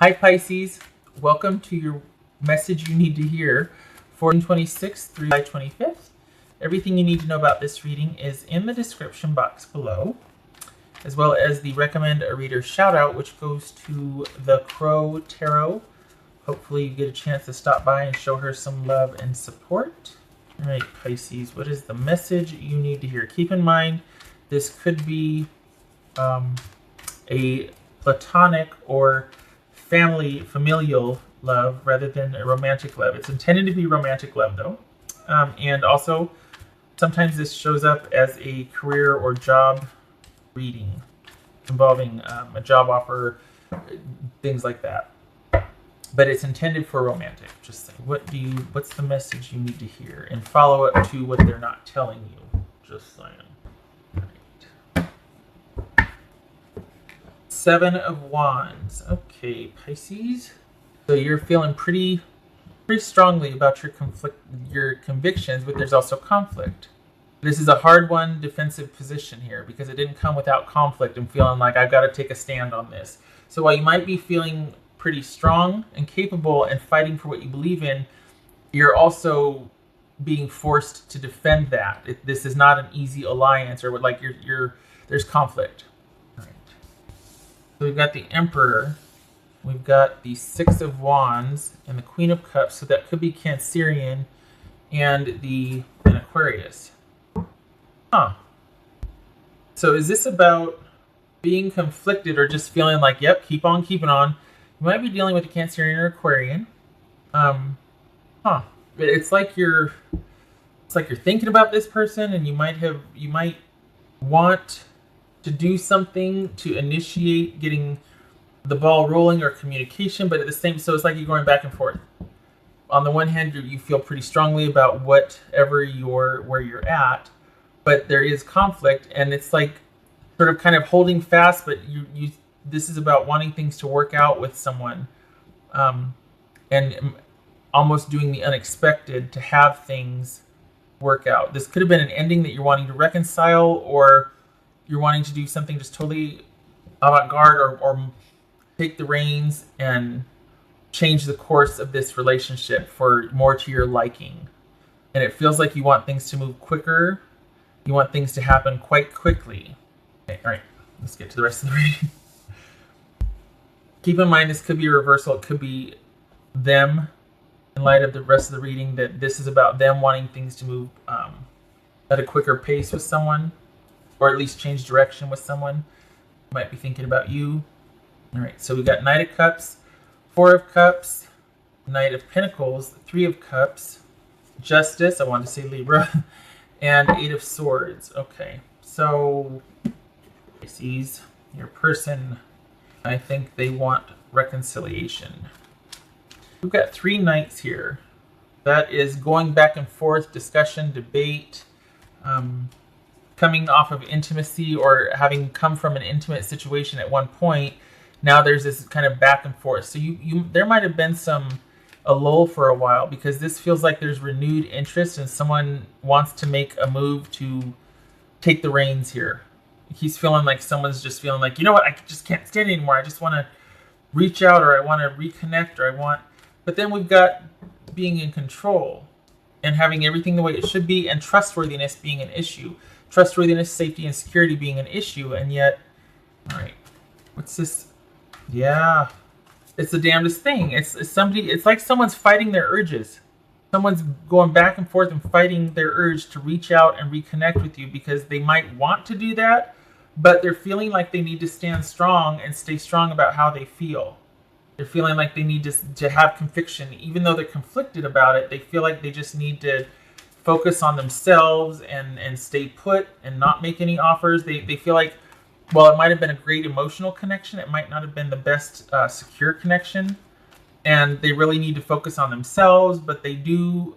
Hi Pisces, welcome to your message you need to hear for June 26th through July 25th. Everything you need to know about this reading is in the description box below, as well as the recommend a reader shout out, which goes to the Crow Tarot. Hopefully you get a chance to stop by and show her some love and support. All right, Pisces, what is the message you need to hear? Keep in mind, this could be a platonic or familial love rather than a romantic love. It's intended to be romantic love though. And also, sometimes this shows up as a career or job reading involving a job offer, things like that. But it's intended for romantic. Just saying. What's the message you need to hear? And follow up to what they're not telling you. Just saying. Seven of Wands. Okay, Pisces. So you're feeling pretty strongly about your convictions, but there's also conflict. This is a hard one, defensive position here because it didn't come without conflict and feeling like I've got to take a stand on this. So while you might be feeling pretty strong and capable and fighting for what you believe in, you're also being forced to defend that. This is not an easy alliance, or like there's conflict. So we've got the Emperor, we've got the Six of Wands, and the Queen of Cups, so that could be Cancerian, and an Aquarius. Huh. So is this about being conflicted or just feeling like, yep, keep on keeping on? You might be dealing with a Cancerian or Aquarian. But it's like you're thinking about this person, and you might want to do something to initiate getting the ball rolling or communication, but at the same, so it's like you're going back and forth. On the one hand, you feel pretty strongly about where you're at, but there is conflict, and it's like sort of kind of holding fast, but this is about wanting things to work out with someone, and almost doing the unexpected to have things work out. This could have been an ending that you're wanting to reconcile, or you're wanting to do something just totally avant-garde, or take the reins and change the course of this relationship for more to your liking. And it feels like you want things to move quicker. You want things to happen quite quickly. Okay, all right, let's get to the rest of the reading. Keep in mind, this could be a reversal. It could be them, in light of the rest of the reading, that this is about them wanting things to move at a quicker pace with someone, or at least change direction with someone. Might be thinking about you. All right, so we got Knight of Cups, Four of Cups, Knight of Pentacles, Three of Cups, Justice, I wanted to say Libra, and Eight of Swords. Okay, so Pisces, your person, I think they want reconciliation. We've got three knights here. That is going back and forth, discussion, debate, coming off of intimacy or having come from an intimate situation at one point. Now there's this kind of back and forth. So there might have been a lull for a while, because this feels like there's renewed interest and someone wants to make a move to take the reins here. He's feeling like someone's just feeling like, you know what, I just can't stand it anymore. I just want to reach out, or I want to reconnect, but then we've got being in control and having everything the way it should be, and trustworthiness being an issue. Trustworthiness, safety, and security being an issue, and yet, all right, what's this? Yeah, it's the damnedest thing. It's like someone's fighting their urges. Someone's going back and forth and fighting their urge to reach out and reconnect with you, because they might want to do that, but they're feeling like they need to stand strong and stay strong about how they feel. They're feeling like they need to have conviction, even though they're conflicted about it. They feel like they just need to focus on themselves and stay put and not make any offers. They feel like, well, it might have been a great emotional connection, it might not have been the best secure connection, and they really need to focus on themselves, but they do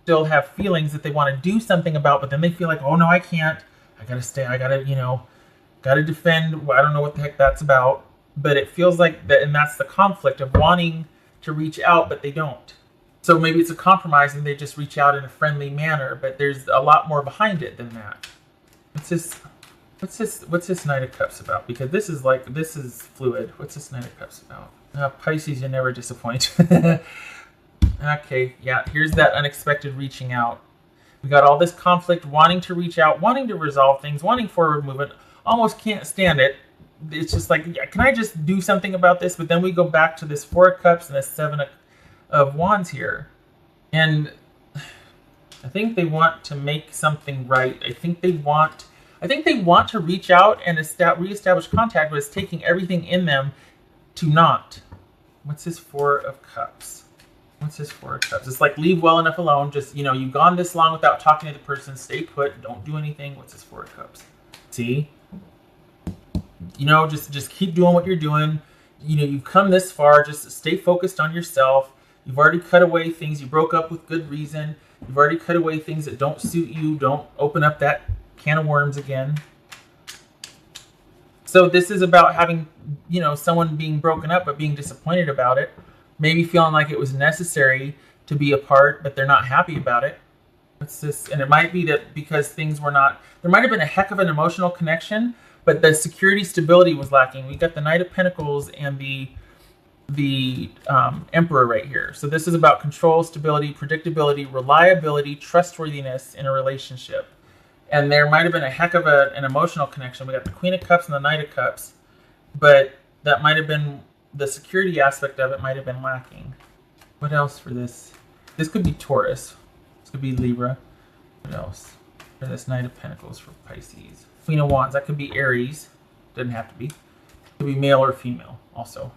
still have feelings that they want to do something about, but then they feel like, oh no, I can't. I gotta stay, gotta defend. Well, I don't know what the heck that's about, but it feels like that, and that's the conflict of wanting to reach out, but they don't. So maybe it's a compromise and they just reach out in a friendly manner, but there's a lot more behind it than that. What's this Knight of Cups about? Because this is fluid. What's this Knight of Cups about? Pisces, you never disappoint. Okay, yeah, here's that unexpected reaching out. We got all this conflict, wanting to reach out, wanting to resolve things, wanting forward movement, almost can't stand it. It's just like, yeah, can I just do something about this? But then we go back to this Four of Cups and this Seven of Wands here. And I think they want to make something right. I think they want to reach out and reestablish contact, but it's taking everything in them to not. What's this Four of Cups? What's this Four of Cups? It's like, leave well enough alone. Just, you've gone this long without talking to the person. Stay put. Don't do anything. What's this Four of Cups? See? Just keep doing what you're doing. You've come this far. Just stay focused on yourself. You've already cut away things. You broke up with good reason. You've already cut away things that don't suit you. Don't open up that can of worms again. So this is about having, someone being broken up, but being disappointed about it. Maybe feeling like it was necessary to be apart, but they're not happy about it. What's this? And it might be that because things were not, there might have been a heck of an emotional connection, but the security, stability was lacking. We got the Knight of Pentacles and the Emperor right here. So this is about control, stability, predictability, reliability, trustworthiness in a relationship. And there might have been a heck of an emotional connection. We got the Queen of Cups and the Knight of Cups, but that might have been, the security aspect of it might have been lacking. What else for this? This could be Taurus. This could be Libra. What else? For this Knight of Pentacles for Pisces. Queen of Wands, that could be Aries. Doesn't have to be. It could be male or female also.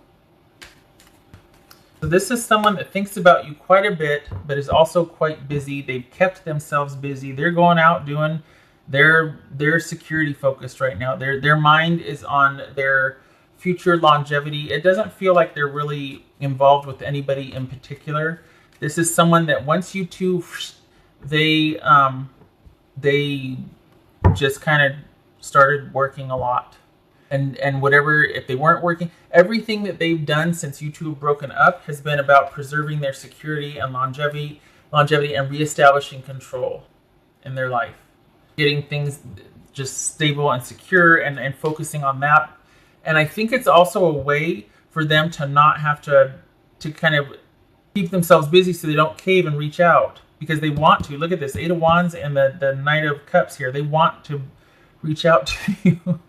So this is someone that thinks about you quite a bit, but is also quite busy. They've kept themselves busy. They're going out doing, they're security focused right now. Their mind is on their future longevity. It doesn't feel like they're really involved with anybody in particular. This is someone that once you two, they just kind of started working a lot. And whatever, if they weren't working, everything that they've done since you two have broken up has been about preserving their security and longevity and reestablishing control in their life. Getting things just stable and secure and focusing on that. And I think it's also a way for them to not have to kind of keep themselves busy so they don't cave and reach out. Because they want to. Look at this, Eight of Wands and the Knight of Cups here. They want to reach out to you.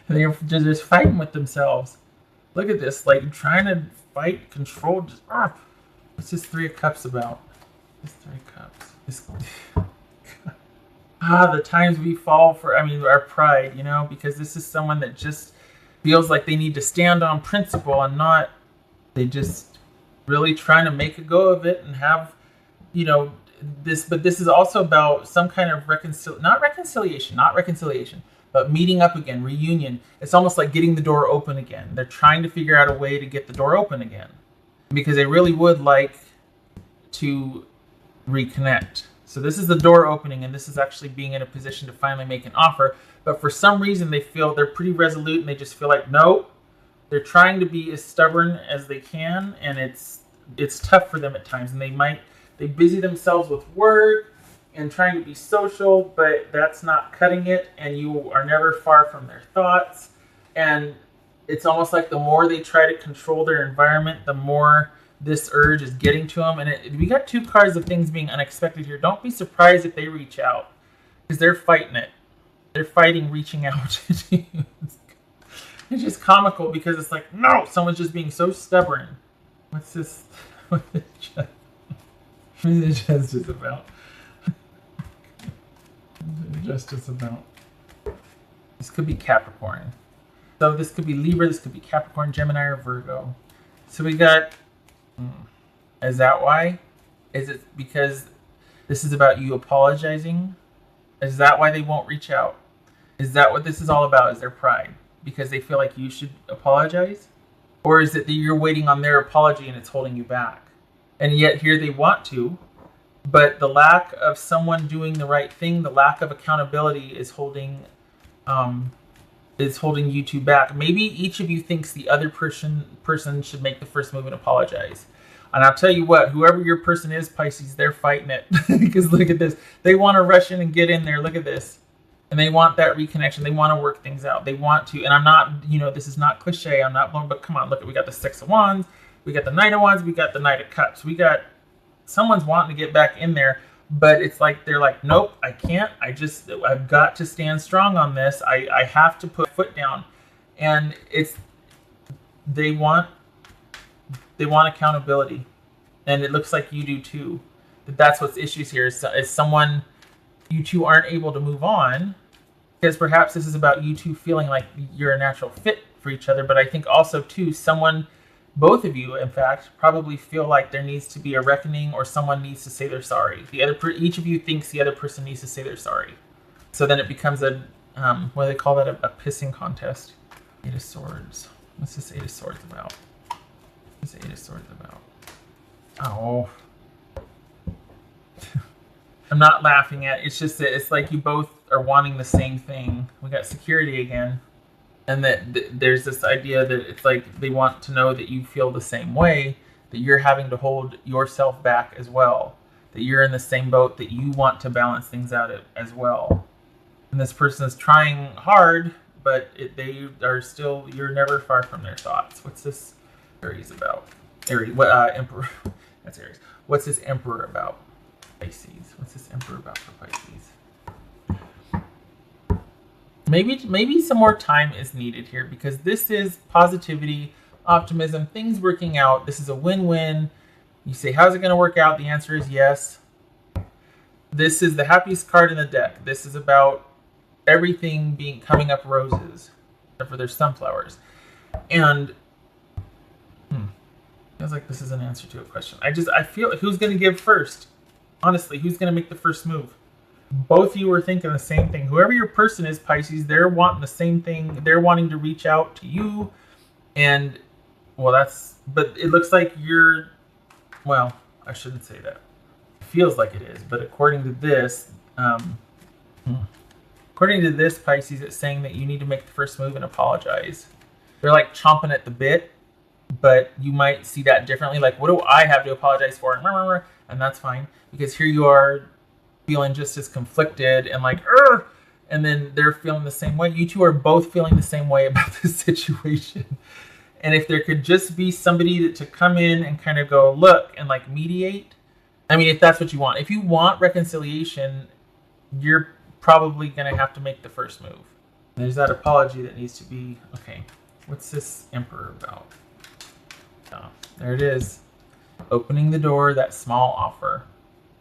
They're just fighting with themselves. Look at this, like trying to fight, control. What's this Three of Cups about? This Three of Cups. The times we fall for, our pride, because this is someone that just feels like they need to stand on principle and not, they just really trying to make a go of it and have, this. But this is also about some kind of not reconciliation, but meeting up again, reunion. It's almost like getting the door open again. They're trying to figure out a way to get the door open again because they really would like to reconnect. So this is the door opening, and this is actually being in a position to finally make an offer. But for some reason, they feel they're pretty resolute, and they just feel like, no, they're trying to be as stubborn as they can, and it's tough for them at times. And they busy themselves with work and trying to be social, but that's not cutting it, and you are never far from their thoughts. And it's almost like the more they try to control their environment, the more this urge is getting to them. And we got two cards of things being unexpected here. Don't be surprised if they reach out, because they're fighting it. They're fighting reaching out. It's just comical because it's like, no, someone's just being so stubborn. What's this? What is the justice about? Justice about. This could be Capricorn. So this could be Libra, this could be Capricorn, Gemini, or Virgo. So we got, is that why? Is it because this is about you apologizing? Is that why they won't reach out? Is that what this is all about, is their pride? Because they feel like you should apologize? Or is it that you're waiting on their apology and it's holding you back? And yet here they want to, but the lack of someone doing the right thing, the lack of accountability is holding you two back. Maybe each of you thinks the other person should make the first move and apologize. And I'll tell you what, whoever your person is, Pisces, they're fighting it. Because look at this. They want to rush in and get in there. Look at this. And they want that reconnection. They want to work things out. They want to, and I'm not, this is not cliche. I'm not blowing, but come on, look, we got the Six of Wands, we got the Knight of Wands, we got the Knight of Cups. We got, someone's wanting to get back in there, but it's like, they're like, nope, I can't. I've got to stand strong on this. I have to put foot down. And they want accountability. And it looks like you do too. That's what's issues here is someone, you two aren't able to move on because perhaps this is about you two feeling like you're a natural fit for each other. But I think also too, both of you, in fact, probably feel like there needs to be a reckoning or someone needs to say they're sorry. Each of you thinks the other person needs to say they're sorry. So then it becomes what do they call that? A pissing contest. Eight of Swords. What's this Eight of Swords about? What's the Eight of Swords about? Oh. I'm not laughing at it. It's just that it's like you both are wanting the same thing. We got security again. And that there's this idea that it's like they want to know that you feel the same way, that you're having to hold yourself back as well, that you're in the same boat, that you want to balance things out as well. And this person is trying hard, but they are still, you're never far from their thoughts. What's this Aries about? Aries, Emperor. That's Aries. What's this Emperor about? Pisces. What's this Emperor about for Pisces? Maybe some more time is needed here because this is positivity, optimism, things working out. This is a win-win. You say, how's it going to work out? The answer is yes. This is the happiest card in the deck. This is about everything coming up roses, except for there's sunflowers. And feels like this is an answer to a question. I feel who's going to give first? Honestly, who's going to make the first move? Both of you are thinking the same thing. Whoever your person is, Pisces, they're wanting the same thing. They're wanting to reach out to you. And, but it looks like I shouldn't say that. It feels like it is. But according to this, Pisces, it's saying that you need to make the first move and apologize. They're like chomping at the bit, but you might see that differently. Like, what do I have to apologize for? And that's fine. Because here you are feeling just as conflicted and like, and then they're feeling the same way. You two are both feeling the same way about this situation. And if there could just be somebody to come in and kind of go, look, and like mediate. I mean, if that's what you want. If you want reconciliation, you're probably going to have to make the first move. There's that apology that needs to be, okay, what's this Emperor about? Oh, there it is. Opening the door, that small offer.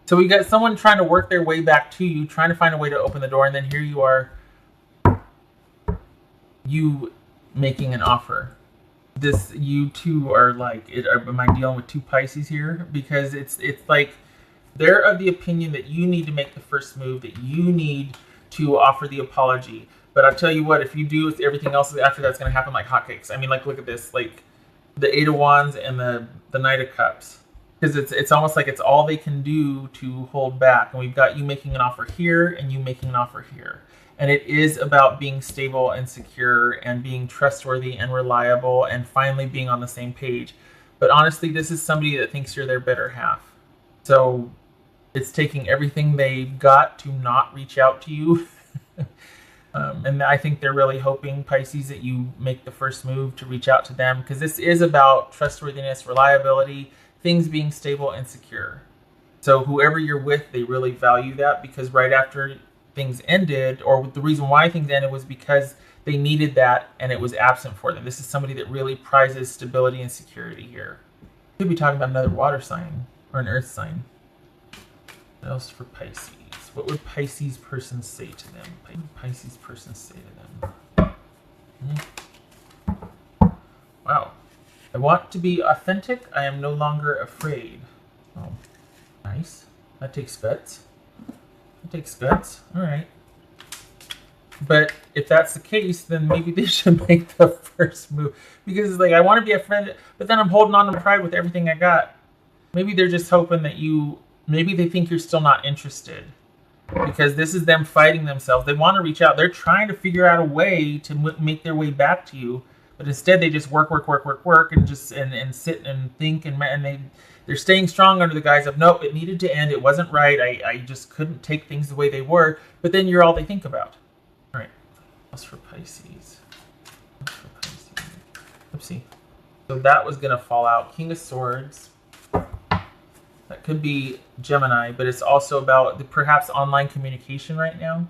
So we got someone trying to work their way back to you, trying to find a way to open the door, and then here you are, you making an offer. You two are like, am I dealing with two Pisces here? Because it's like they're of the opinion that you need to make the first move, that you need to offer the apology. But I'll tell you what, if you do, everything else after that's going to happen like hotcakes. I mean, like, look at this, like the Eight of Wands and the Knight of Cups. Because it's almost like it's all they can do to hold back. And we've got you making an offer here and you making an offer here. And it is about being stable and secure and being trustworthy and reliable and finally being on the same page. But honestly, this is somebody that thinks you're their better half. So it's taking everything they've got to not reach out to you. And I think they're really hoping, Pisces, that you make the first move to reach out to them. Because this is about trustworthiness, reliability, things being stable and secure. So whoever you're with, they really value that because right after things ended, or the reason why things ended was because they needed that and it was absent for them. This is somebody that really prizes stability and security here. Could be talking about another water sign or an earth sign. What else for Pisces? What would Pisces person say to them? What would Pisces person say to them? Wow. I want to be authentic. I am no longer afraid. Oh, nice. That takes guts. All right. But if that's the case, then maybe they should make the first move. Because it's like, I want to be a friend, but then I'm holding on to pride with everything I got. Maybe they're just hoping that maybe they think you're still not interested. Because this is them fighting themselves. They want to reach out. They're trying to figure out a way to make their way back to you. But instead, they just work, and just and sit and think, and they're staying strong under the guise of, nope, it needed to end. It wasn't right. I just couldn't take things the way they were. But then you're all they think about. What's for Pisces? What's for Pisces? Oopsie. So that was going to fall out. King of Swords. That could be Gemini, but it's also about the perhaps online communication right now.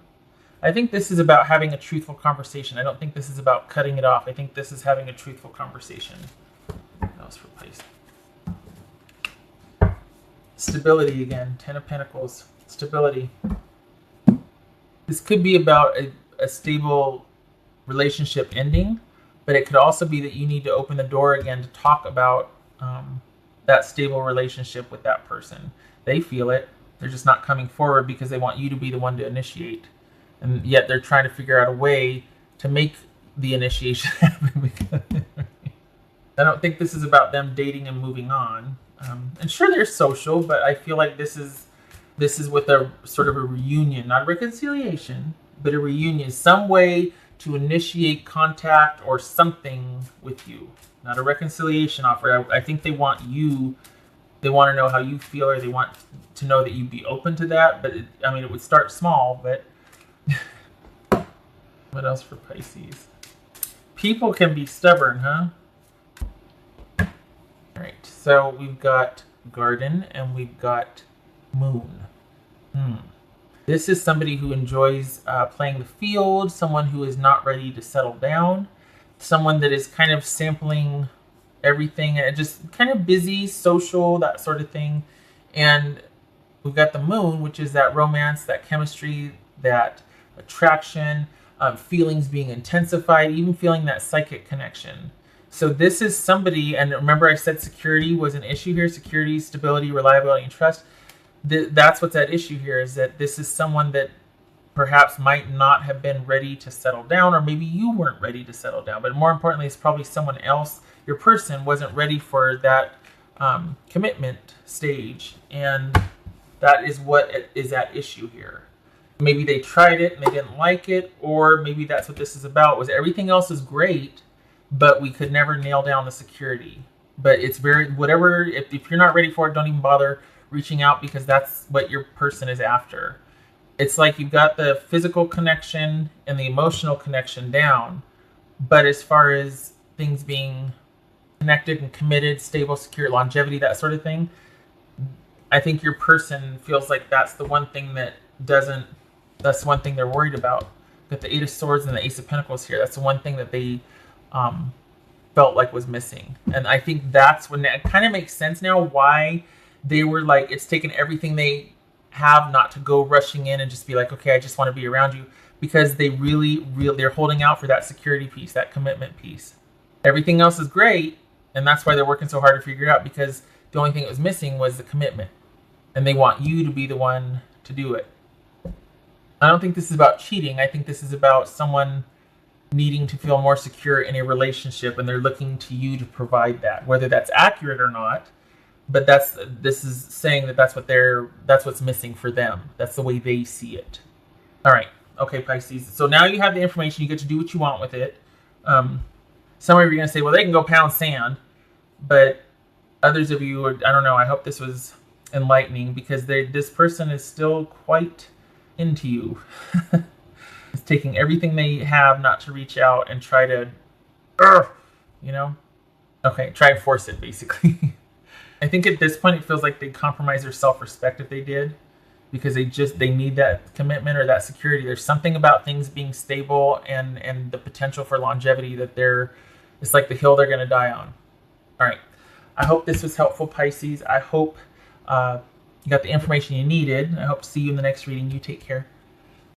I think this is about having a truthful conversation. I don't think this is about cutting it off. I think this is having a truthful conversation. That was for Pisces. Stability again. 10 of Pentacles. Stability. This could be about a stable relationship ending, but it could also be that you need to open the door again to talk about that stable relationship with that person. They feel it. They're just not coming forward because they want you to be the one to initiate. And yet they're trying to figure out a way to make the initiation happen. I don't think this is about them dating and moving on. And sure, they're social, but I feel like this is with a sort of a reunion, not a reconciliation, but a reunion, some way to initiate contact or something with you. Not a reconciliation offer. I think they want you, they want to know how you feel, or they want to know that you'd be open to that. But it would start small, but what else for Pisces? People can be stubborn, huh? All right, so we've got Garden and we've got Moon. This is somebody who enjoys playing the field, someone who is not ready to settle down, someone that is kind of sampling everything and just kind of busy, social, that sort of thing. And we've got the Moon, which is that romance, that chemistry, that attraction, feelings being intensified, even feeling that psychic connection. So this is somebody, and remember I said security was an issue here, security, stability, reliability, and trust. That's what's at issue here, is that this is someone that perhaps might not have been ready to settle down, or maybe you weren't ready to settle down. But more importantly, it's probably someone else, your person wasn't ready for that commitment stage. And that is what is at issue here. Maybe they tried it and they didn't like it, or maybe that's what this is about, was everything else is great, but we could never nail down the security. But it's whatever, if you're not ready for it, don't even bother reaching out, because that's what your person is after. It's like you've got the physical connection and the emotional connection down, but as far as things being connected and committed, stable, secure, longevity, that sort of thing, I think your person feels like that's the one thing that's the one thing they're worried about. Got the 8 of Swords and the Ace of Pentacles here. That's the one thing that they felt like was missing. And I think that's when it kind of makes sense now why they were like, it's taken everything they have not to go rushing in and just be like, okay, I just want to be around you, because they they're holding out for that security piece, that commitment piece. Everything else is great, and that's why they're working so hard to figure it out, because the only thing that was missing was the commitment, and they want you to be the one to do it. I don't think this is about cheating. I think this is about someone needing to feel more secure in a relationship, and they're looking to you to provide that, whether that's accurate or not. But this is saying that that's what's missing for them. That's the way they see it. All right. Okay, Pisces. So now you have the information. You get to do what you want with it. Some of you are going to say, well, they can go pound sand. But others of you, I don't know, I hope this was enlightening, because this person is still quite into you. It's taking everything they have not to reach out and try to, try and force it, basically. I think at this point it feels like they'd compromise their self-respect if they did, because they need that commitment or that security. There's something about things being stable and the potential for longevity that it's like the hill they're going to die on. All right. I hope this was helpful, Pisces. I hope you got the information you needed. I hope to see you in the next reading. You take care.